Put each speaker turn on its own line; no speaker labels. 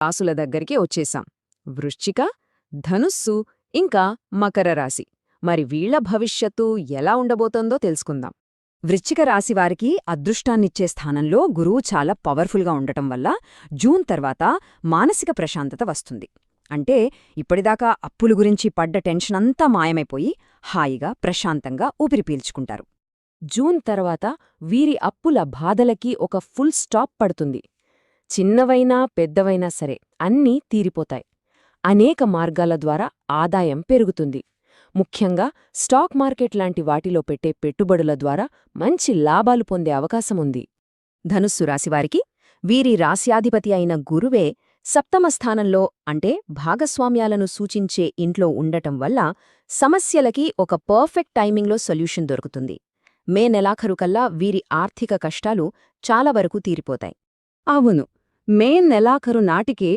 రాసుల దగ్గరికి వచ్చేశాం. వృశ్చిక, ధనుస్సు ఇంకా మకర రాశి. మరి వీళ్ల భవిష్యత్తు ఎలా ఉండబోతోందో తెలుసుకుందాం.
వృశ్చిక రాశివారికి అదృష్టాన్నిచ్చే స్థానంలో గురువు చాలా పవర్ఫుల్గా ఉండటం వల్ల జూన్ తర్వాత మానసిక ప్రశాంతత వస్తుంది. అంటే ఇప్పటిదాకా అప్పుల గురించి పడ్డ టెన్షనంతా మాయమైపోయి హాయిగా ప్రశాంతంగా ఊపిరి పీల్చుకుంటారు.
జూన్ తర్వాత వీరి అప్పుల బాధలకి ఒక ఫుల్ స్టాప్ పడుతుంది. చిన్నవైనా పెద్దవైనా సరే అన్నీ తీరిపోతాయి. అనేక మార్గాల ద్వారా ఆదాయం పెరుగుతుంది. ముఖ్యంగా స్టాక్ మార్కెట్ లాంటి వాటిలో పెట్టే పెట్టుబడుల ద్వారా మంచి లాభాలు పొందే అవకాశముంది.
ధనుస్సు రాశివారికి వీరి రాశ్యాధిపతి అయిన గురువే సప్తమ స్థానంలో అంటే భాగస్వామ్యాలను సూచించే ఇంట్లో ఉండటం వల్ల సమస్యలకి ఒక పర్ఫెక్ట్ టైమింగ్లో సొల్యూషన్ దొరుకుతుంది. మే నెలాఖరుకల్లా వీరి ఆర్థిక కష్టాలు చాలా వరకు తీరిపోతాయి.
అవును, మే నెలాఖరు నాటికే